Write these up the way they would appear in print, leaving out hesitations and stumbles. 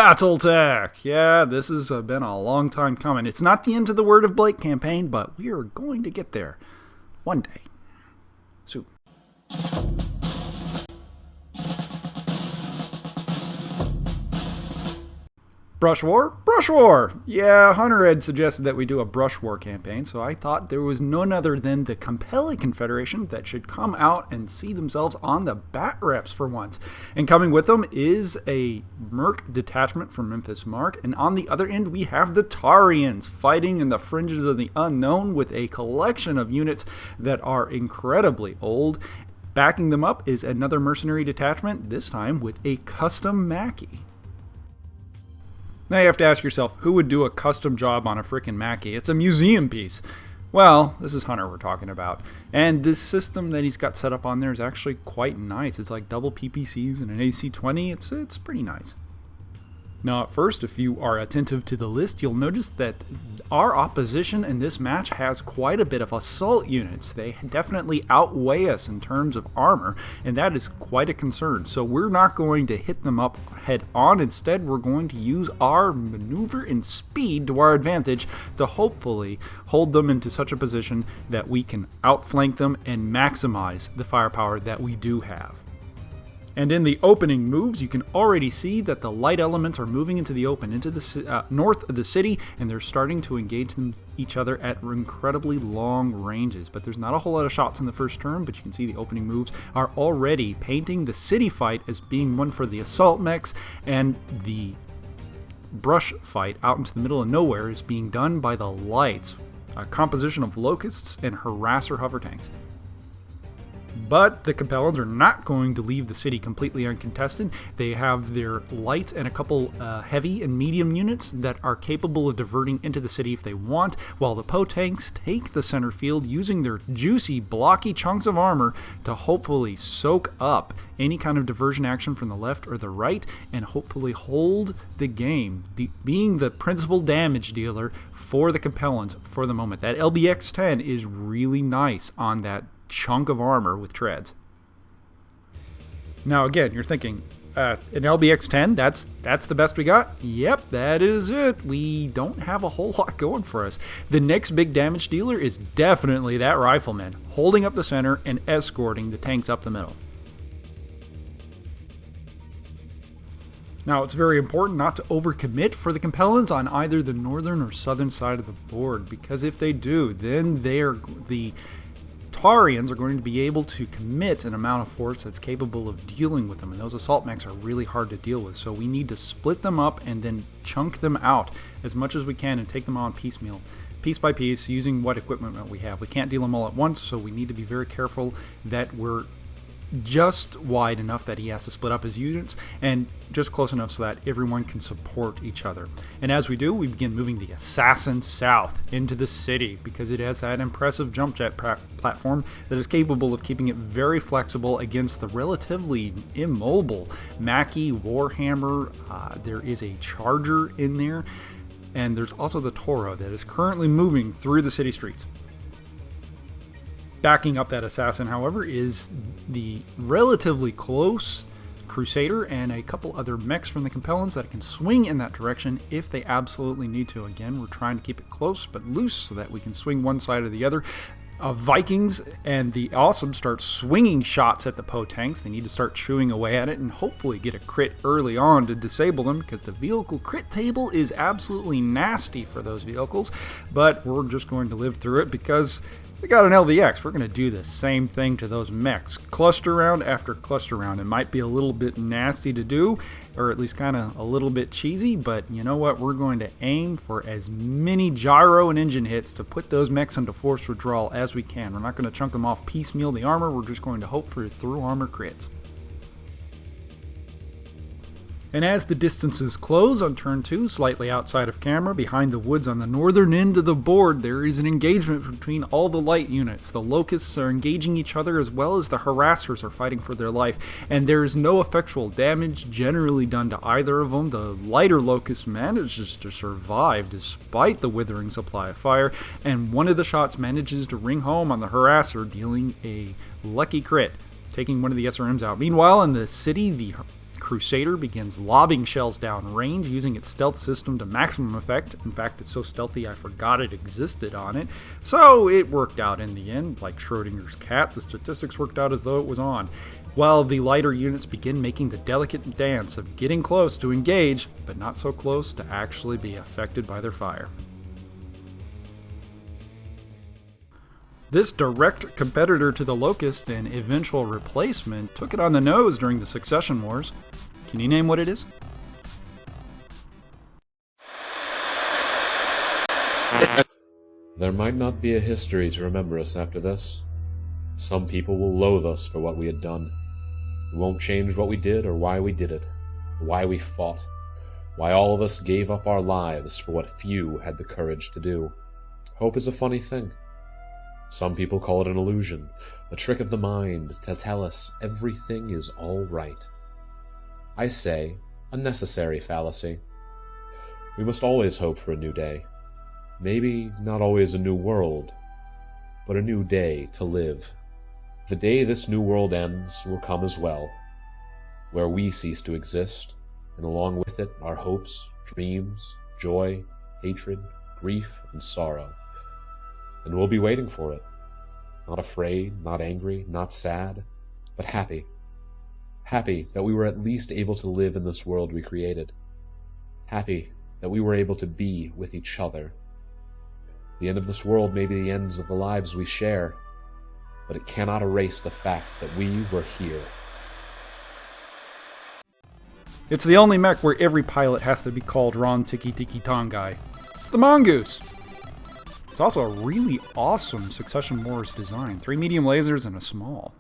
Battletech! Yeah, this has been a long time coming. It's not the end of the Word of Blake campaign, but we are going to get there one day. Soon. Brush War? Brush War! Yeah, Hunter had suggested that we do a Brush War campaign, so I thought there was none other than the Capelli Confederation that should come out and see themselves on the Batreps for once. And coming with them is a Merc detachment from Memphis Mark, and on the other end we have the Tarians fighting in the fringes of the unknown with a collection of units that are incredibly old. Backing them up is another mercenary detachment, this time with a custom Mackie. Now you have to ask yourself, who would do a custom job on a frickin' Mackie? It's a museum piece. Well, this is Hunter we're talking about. And this system that he's got set up on there is actually quite nice. It's like double PPCs and an AC-20. It's pretty nice. Now at first, if you are attentive to the list, you'll notice that our opposition in this match has quite a bit of assault units. They definitely outweigh us in terms of armor, and that is quite a concern. So we're not going to hit them up head on. Instead, we're going to use our maneuver and speed to our advantage to hopefully hold them into such a position that we can outflank them and maximize the firepower that we do have. And in the opening moves, you can already see that the light elements are moving into the open, into the north of the city, and they're starting to engage each other at incredibly long ranges. But there's not a whole lot of shots in the first turn, but you can see the opening moves are already painting the city fight as being one for the assault mechs, and the brush fight out into the middle of nowhere is being done by the lights, a composition of locusts and harasser hover tanks. But the Capellans are not going to leave the city completely uncontested. They have their lights and a couple heavy and medium units that are capable of diverting into the city if they want, while the Po tanks take the center field using their juicy, blocky chunks of armor to hopefully soak up any kind of diversion action from the left or the right and hopefully hold the game, being the principal damage dealer for the Capellans for the moment. That LBX-10 is really nice on that chunk of armor with treads. Now again, you're thinking, an LBX-10, that's the best we got? Yep, that is it. We don't have a whole lot going for us. The next big damage dealer is definitely that rifleman, holding up the center and escorting the tanks up the middle. Now, it's very important not to overcommit for the Capellans on either the northern or southern side of the board, because if they do, then the Tarians are going to be able to commit an amount of force that's capable of dealing with them, and those assault mechs are really hard to deal with, so we need to split them up and then chunk them out as much as we can and take them on piecemeal, piece by piece, using what equipment we have. We can't deal them all at once, so we need to be very careful that we're just wide enough that he has to split up his units, and just close enough so that everyone can support each other. And as we do, we begin moving the assassin south into the city, because it has that impressive jump jet platform that is capable of keeping it very flexible against the relatively immobile Mackie Warhammer. There is a Charger in there, and there's also the Toro that is currently moving through the city streets. Backing up that assassin, however, is the relatively close Crusader and a couple other mechs from the Capellans that can swing in that direction if they absolutely need to. Again, we're trying to keep it close but loose so that we can swing one side or the other. Vikings and the Awesome start swinging shots at the Po tanks. They need to start chewing away at it and hopefully get a crit early on to disable them, because the vehicle crit table is absolutely nasty for those vehicles, but we're just going to live through it because we got an LVX. We're going to do the same thing to those mechs. Cluster round after cluster round. It might be a little bit nasty to do, or at least kind of a little bit cheesy, but you know what? We're going to aim for as many gyro and engine hits to put those mechs into force withdrawal as we can. We're not going to chunk them off piecemeal the armor. We're just going to hope for through armor crits. And as the distances close on turn 2, slightly outside of camera, behind the woods on the northern end of the board, there is an engagement between all the light units. The locusts are engaging each other, as well as the harassers are fighting for their life, and there is no effectual damage generally done to either of them. The lighter locust manages to survive despite the withering supply of fire, and one of the shots manages to ring home on the harasser, dealing a lucky crit, taking one of the SRMs out. Meanwhile, in the city, the Crusader begins lobbing shells down range, using its stealth system to maximum effect. In fact, it's so stealthy I forgot it existed on it. So it worked out in the end. Like Schrodinger's cat, the statistics worked out as though it was on. While the lighter units begin making the delicate dance of getting close to engage, but not so close to actually be affected by their fire. This direct competitor to the Locust and eventual replacement took it on the nose during the Succession Wars. Can you name what it is? There might not be a history to remember us after this. Some people will loathe us for what we had done. We won't change what we did or why we did it, why we fought, why all of us gave up our lives for what few had the courage to do. Hope is a funny thing. Some people call it an illusion, a trick of the mind to tell us everything is all right. I say, a necessary fallacy. We must always hope for a new day. Maybe not always a new world, but a new day to live. The day this new world ends will come as well, where we cease to exist, and along with it our hopes, dreams, joy, hatred, grief, and sorrow. And we'll be waiting for it. Not afraid, not angry, not sad, but happy. Happy that we were at least able to live in this world we created. Happy that we were able to be with each other. The end of this world may be the ends of the lives we share, but it cannot erase the fact that we were here. It's the only mech where every pilot has to be called Ron Tiki Tiki Tongai. It's the Mongoose! It's also a really awesome Succession Wars design. 3 medium lasers and a small.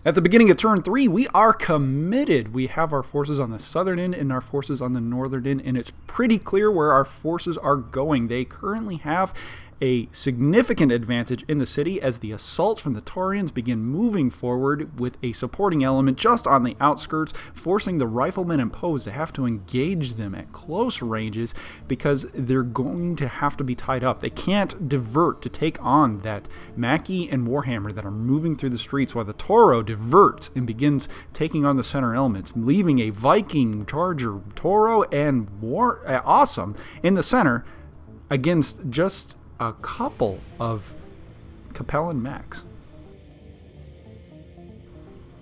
At the beginning of turn 3, we are committed. We have our forces on the southern end and our forces on the northern end, and it's pretty clear where our forces are going. They currently have a significant advantage in the city as the assaults from the Taurians begin moving forward with a supporting element just on the outskirts, forcing the riflemen and Poes to have to engage them at close ranges because they're going to have to be tied up. They can't divert to take on that Mackie and Warhammer that are moving through the streets, while the Toro diverts and begins taking on the center elements, leaving a Viking, Charger, Toro, and Awesome in the center against just a couple of Capellan mechs.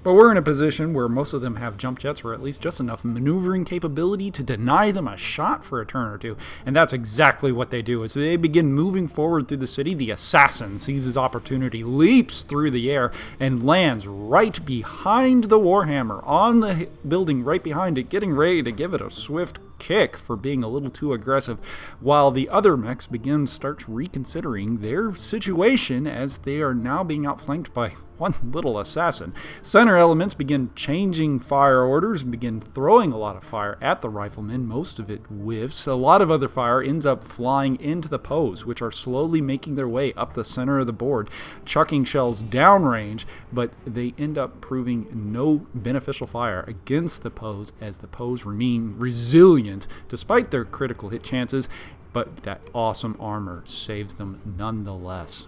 But we're in a position where most of them have jump jets, or at least just enough maneuvering capability to deny them a shot for a turn or two. And that's exactly what they do. As they begin moving forward through the city, the assassin sees his opportunity, leaps through the air, and lands right behind the Warhammer, on the building right behind it, getting ready to give it a swift kick for being a little too aggressive, while the other mechs starts reconsidering their situation as they are now being outflanked by one little assassin. Center elements begin changing fire orders and begin throwing a lot of fire at the riflemen. Most of it whiffs. A lot of other fire ends up flying into the Poes, which are slowly making their way up the center of the board, chucking shells downrange, but they end up proving no beneficial fire against the Poes as the Poes remain resilient despite their critical hit chances, but that awesome armor saves them nonetheless.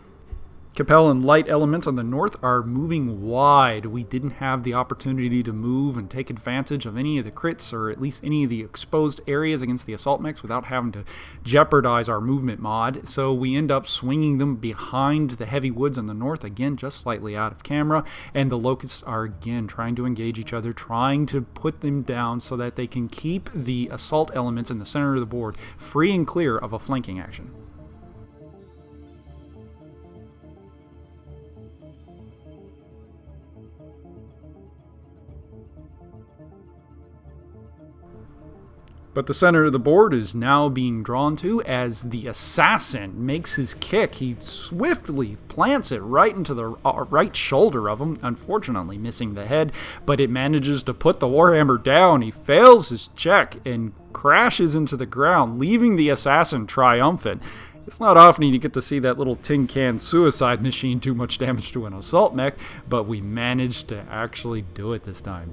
Capellan light elements on the north are moving wide. We didn't have the opportunity to move and take advantage of any of the crits, or at least any of the exposed areas against the assault mechs, without having to jeopardize our movement mod. So we end up swinging them behind the heavy woods on the north, again just slightly out of camera, and the Locusts are again trying to engage each other, trying to put them down so that they can keep the assault elements in the center of the board free and clear of a flanking action. But the center of the board is now being drawn to as the assassin makes his kick. He swiftly plants it right into the right shoulder of him, unfortunately missing the head, but it manages to put the Warhammer down. He fails his check and crashes into the ground, leaving the assassin triumphant. It's not often you get to see that little tin can suicide machine do much damage to an assault mech, but we managed to actually do it this time.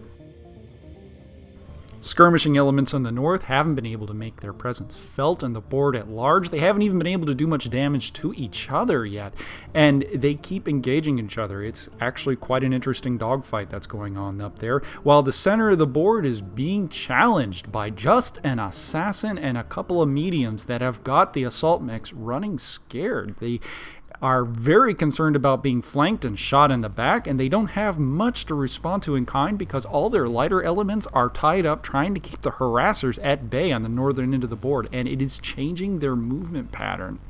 Skirmishing elements on the north haven't been able to make their presence felt on the board at large. They haven't even been able to do much damage to each other yet, and they keep engaging each other. It's actually quite an interesting dogfight that's going on up there, while the center of the board is being challenged by just an assassin and a couple of mediums that have got the assault mechs running scared. They are very concerned about being flanked and shot in the back, and they don't have much to respond to in kind because all their lighter elements are tied up trying to keep the harassers at bay on the northern end of the board, and it is changing their movement pattern.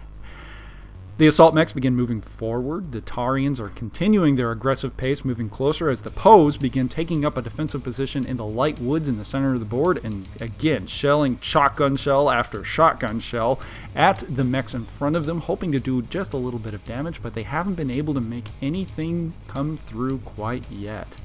The assault mechs begin moving forward. The Tarians are continuing their aggressive pace, moving closer as the Poes begin taking up a defensive position in the light woods in the center of the board, and again shelling shotgun shell after shotgun shell at the mechs in front of them, hoping to do just a little bit of damage, but they haven't been able to make anything come through quite yet.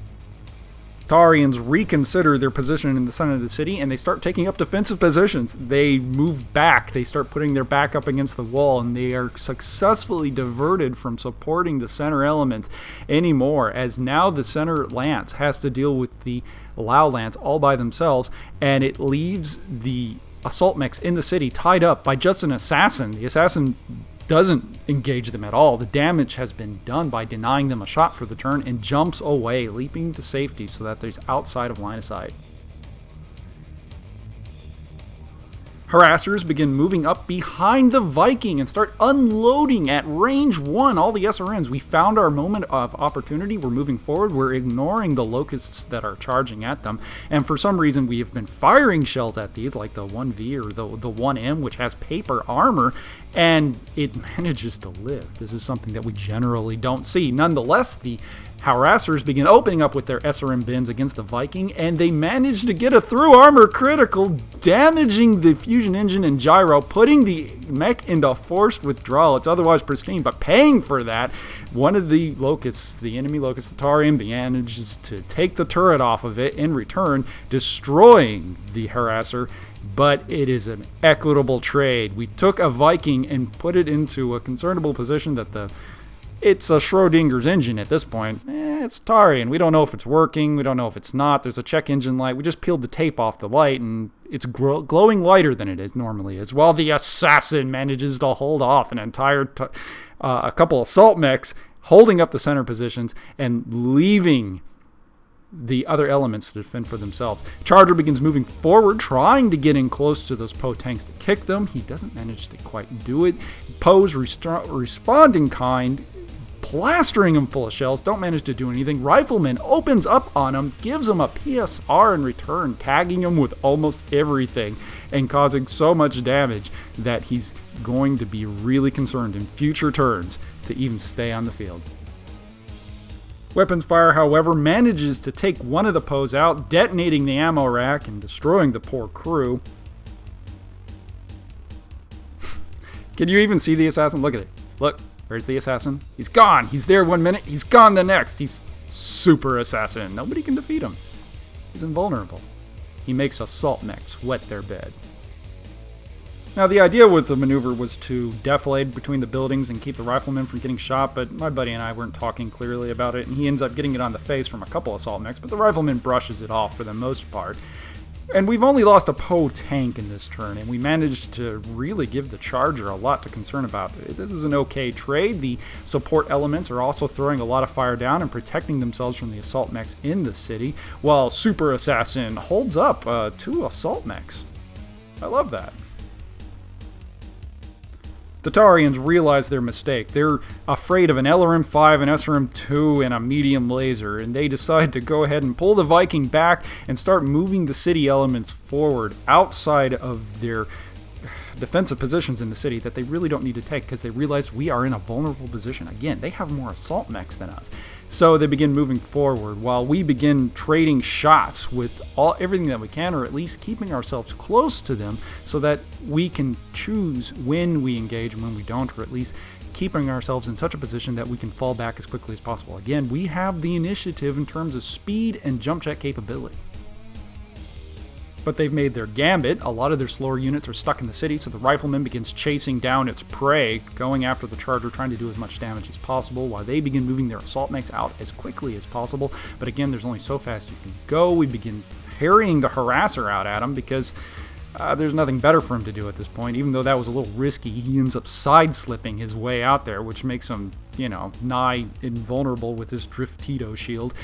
Tarians reconsider their position in the center of the city, and they start taking up defensive positions. They move back. They start putting their back up against the wall, and they are successfully diverted from supporting the center elements anymore, as now the center lance has to deal with the Lao lance all by themselves, and it leaves the assault mechs in the city tied up by just an assassin. The assassin doesn't engage them at all. The damage has been done by denying them a shot for the turn, and jumps away, leaping to safety so that there's outside of line of sight. Harassers begin moving up behind the Viking and start unloading at range 1 all the SRMs. We found our moment of opportunity. We're moving forward. We're ignoring the locusts that are charging at them. And for some reason, we have been firing shells at these, like the 1V or the 1M, which has paper armor, and it manages to live. This is something that we generally don't see. Nonetheless, the harassers begin opening up with their SRM bins against the Viking, and they manage to get a through armor critical, damaging the fusion engine and gyro, putting the mech into forced withdrawal. It's otherwise pristine, but paying for that, one of the locusts, the enemy locust, the Tarian, manages to take the turret off of it in return, destroying the harasser. But it is an equitable trade. We took a Viking and put it into a concernable position that it's a Schrodinger's engine at this point. It's Tarian. We don't know if it's working. We don't know if it's not. There's a check engine light. We just peeled the tape off the light, and it's glowing lighter than it normally is, while the assassin manages to hold off an entire a couple assault mechs, holding up the center positions and leaving the other elements to defend for themselves. Charger begins moving forward, trying to get in close to those Poe tanks to kick them. He doesn't manage to quite do it. Poe's responding kind, plastering him full of shells, don't manage to do anything. Rifleman opens up on him, gives him a PSR in return, tagging him with almost everything and causing so much damage that he's going to be really concerned in future turns to even stay on the field. Weapons fire, however, manages to take one of the Poes out, detonating the ammo rack and destroying the poor crew. Can you even see the assassin? Look at it. Look, where's the assassin? He's gone. He's there 1 minute. He's gone the next. He's super assassin. Nobody can defeat him. He's invulnerable. He makes assault mechs wet their bed. Now, the idea with the maneuver was to defilade between the buildings and keep the riflemen from getting shot, but my buddy and I weren't talking clearly about it, and he ends up getting it on the face from a couple assault mechs, but the rifleman brushes it off for the most part. And we've only lost a Poe tank in this turn, and we managed to really give the Charger a lot to concern about. This is an okay trade. The support elements are also throwing a lot of fire down and protecting themselves from the assault mechs in the city, while Super Assassin holds up 2 assault mechs. I love that. The Tarians realize their mistake. They're afraid of an LRM-5, an SRM-2, and a medium laser, and they decide to go ahead and pull the Viking back and start moving the city elements forward outside of their defensive positions in the city that they really don't need to take, because they realize we are in a vulnerable position. Again, they have more assault mechs than us. So they begin moving forward while we begin trading shots with everything that we can, or at least keeping ourselves close to them so that we can choose when we engage and when we don't, or at least keeping ourselves in such a position that we can fall back as quickly as possible. Again, we have the initiative in terms of speed and jump jet capability. But they've made their gambit. A lot of their slower units are stuck in the city, so the rifleman begins chasing down its prey, going after the Charger, trying to do as much damage as possible, while they begin moving their assault mechs out as quickly as possible. But again, there's only so fast you can go. We begin harrying the harasser out at him because there's nothing better for him to do at this point. Even though that was a little risky, he ends up side-slipping his way out there, which makes him, nigh invulnerable with his Driftito shield.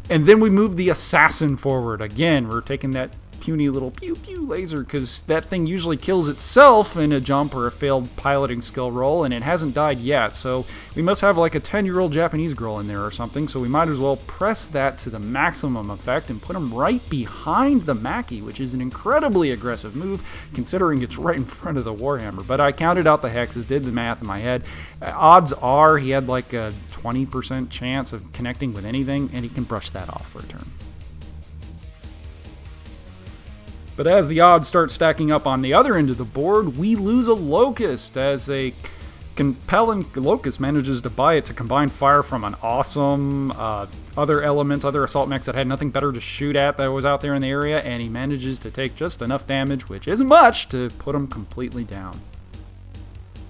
And then we move the assassin forward. Again, we're taking that puny little pew-pew laser because that thing usually kills itself in a jump or a failed piloting skill roll, and it hasn't died yet, so we must have like a 10-year-old Japanese girl in there or something, so we might as well press that to the maximum effect and put him right behind the Mackie, which is an incredibly aggressive move considering it's right in front of the Warhammer. But I counted out the hexes, did the math in my head. Odds are he had like a 20% chance of connecting with anything, and he can brush that off for a turn. But as the odds start stacking up on the other end of the board, we lose a Locust as a compelling Locust manages to buy it to combine fire from an awesome other elements, other assault mechs that had nothing better to shoot at that was out there in the area, and he manages to take just enough damage, which isn't much, to put him completely down.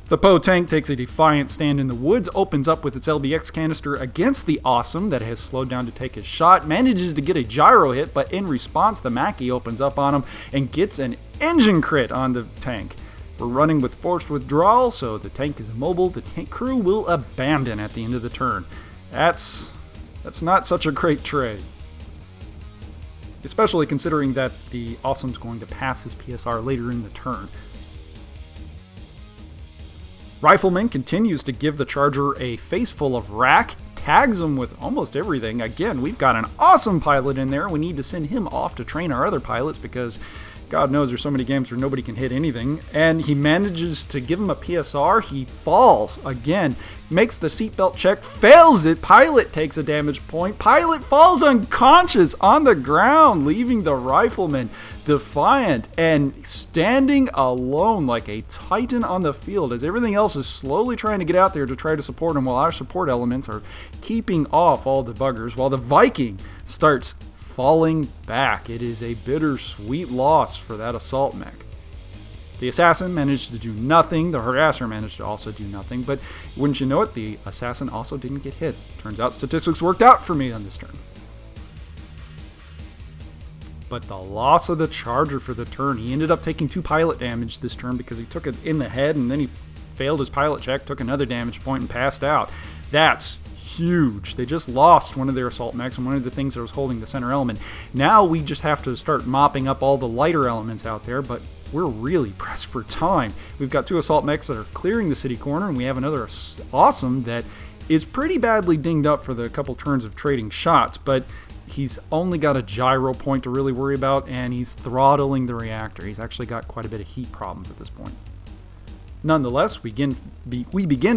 The Poe tank takes a defiant stand in the woods, opens up with its LBX canister against the Awesome that has slowed down to take his shot, manages to get a gyro hit, but in response the Mackie opens up on him and gets an engine crit on the tank. We're running with forced withdrawal, so the tank is immobile. The tank crew will abandon at the end of the turn. That's not such a great trade. Especially considering that the Awesome's going to pass his PSR later in the turn. Rifleman continues to give the Charger a face full of rack, tags him with almost everything. Again, we've got an awesome pilot in there. We need to send him off to train our other pilots because God knows there's so many games where nobody can hit anything. And he manages to give him a PSR. He falls again, makes the seatbelt check, fails it. Pilot takes a damage point. Pilot falls unconscious on the ground, leaving the Rifleman defiant and standing alone like a titan on the field as everything else is slowly trying to get out there to try to support him while our support elements are keeping off all the buggers while the Viking starts falling back. It is a bittersweet loss for that assault mech. The Assassin managed to do nothing. The Harasser managed to also do nothing. But wouldn't you know it, the Assassin also didn't get hit. Turns out statistics worked out for me on this turn. But the loss of the Charger for the turn, he ended up taking 2 pilot damage this turn because he took it in the head and then he failed his pilot check, took another damage point and passed out. That's huge. They just lost one of their assault mechs and one of the things that was holding the center element. Now we just have to start mopping up all the lighter elements out there, but we're really pressed for time. We've got 2 assault mechs that are clearing the city corner, and we have another Awesome that is pretty badly dinged up for the couple turns of trading shots, but he's only got a gyro point to really worry about, and he's throttling the reactor. He's actually got quite a bit of heat problems at this point. Nonetheless, we begin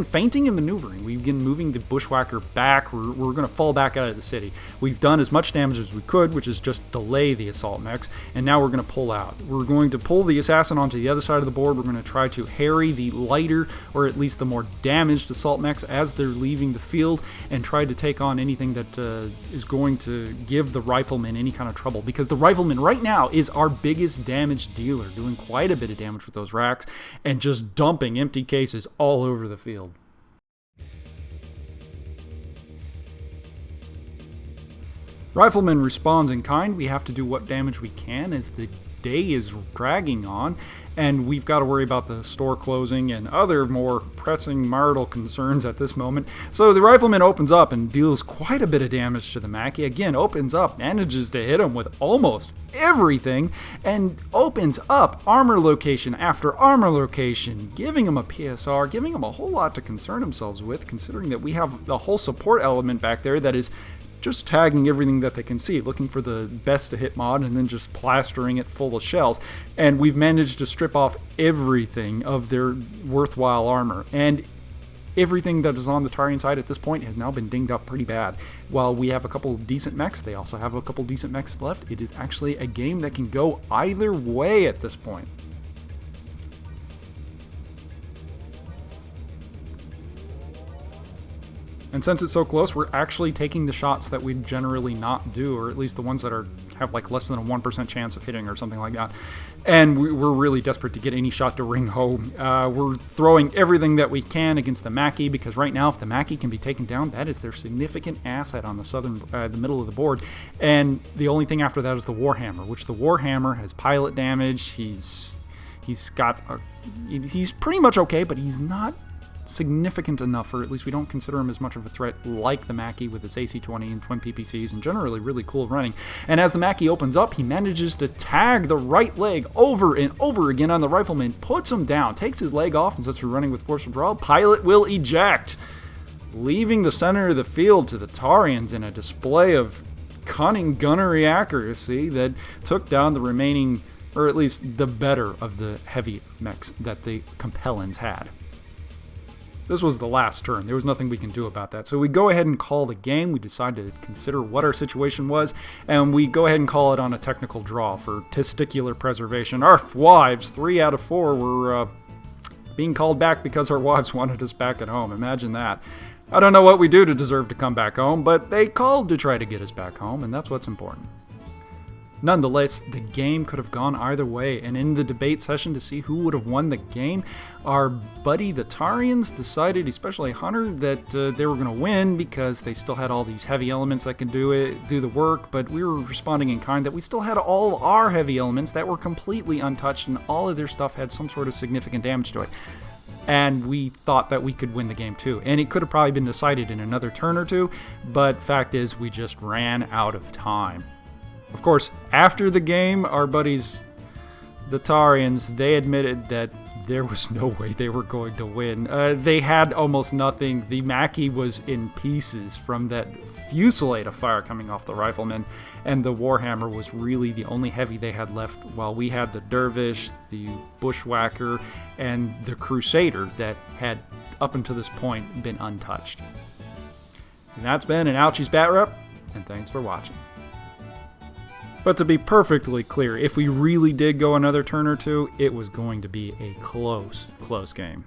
feinting and maneuvering. We begin moving the Bushwhacker back. We're going to fall back out of the city. We've done as much damage as we could, which is just delay the assault mechs, and now we're going to pull out. We're going to pull the Assassin onto the other side of the board. We're going to try to harry the lighter, or at least the more damaged assault mechs as they're leaving the field, and try to take on anything that is going to give the Rifleman any kind of trouble, because the Rifleman right now is our biggest damage dealer, doing quite a bit of damage with those racks, and just dumping empty cases all over the field. Rifleman responds in kind. We have to do what damage we can as the day is dragging on, and we've got to worry about the store closing and other more pressing marital concerns at this moment. So the Rifleman opens up and deals quite a bit of damage to the Mackie. Again, opens up, manages to hit him with almost everything, and opens up armor location after armor location, giving him a PSR, giving him a whole lot to concern themselves with, considering that we have the whole support element back there that is just tagging everything that they can see, looking for the best to hit mod and then just plastering it full of shells. And we've managed to strip off everything of their worthwhile armor. And everything that is on the Taran side at this point has now been dinged up pretty bad. While we have a couple decent mechs, they also have a couple decent mechs left. It is actually a game that can go either way at this point. And since it's so close, we're actually taking the shots that we'd generally not do, or at least the ones that are have like less than a 1% chance of hitting or something like that. And we're really desperate to get any shot to ring home. We're throwing everything that we can against the Mackie, because right now if the Mackie can be taken down, that is their significant asset on the middle of the board. And the only thing after that is the Warhammer, which the Warhammer has pilot damage. He's pretty much okay, but he's not significant enough, or at least we don't consider him as much of a threat like the Mackie with its AC-20 and twin PPCs, and generally really cool running. And as the Mackie opens up, he manages to tag the right leg over and over again on the Rifleman, puts him down, takes his leg off, and since we're running with force withdrawal, pilot will eject, leaving the center of the field to the Tarians in a display of cunning gunnery accuracy that took down the remaining, or at least the better of the heavy mechs that the Compellans had. This was the last turn. There was nothing we can do about that. So we go ahead and call the game. We decide to consider what our situation was, and we go ahead and call it on a technical draw for testicular preservation. Our wives, 3 out of 4, were being called back because our wives wanted us back at home. Imagine that. I don't know what we do to deserve to come back home, but they called to try to get us back home, and that's what's important. Nonetheless, the game could have gone either way, and in the debate session to see who would have won the game, our buddy the Tarians decided, especially Hunter, that they were going to win because they still had all these heavy elements that can do the work, but we were responding in kind that we still had all our heavy elements that were completely untouched, and all of their stuff had some sort of significant damage to it. And we thought that we could win the game too, and it could have probably been decided in another turn or two, but fact is we just ran out of time. Of course, after the game, our buddies, the Tarians, they admitted that there was no way they were going to win. They had almost nothing. The Mackie was in pieces from that fusillade of fire coming off the Rifleman, and the Warhammer was really the only heavy they had left, while we had the Dervish, the Bushwhacker, and the Crusader that had, up until this point, been untouched. And that's been an Ouchies Batrep, and thanks for watching. But to be perfectly clear, if we really did go another turn or two, it was going to be a close game.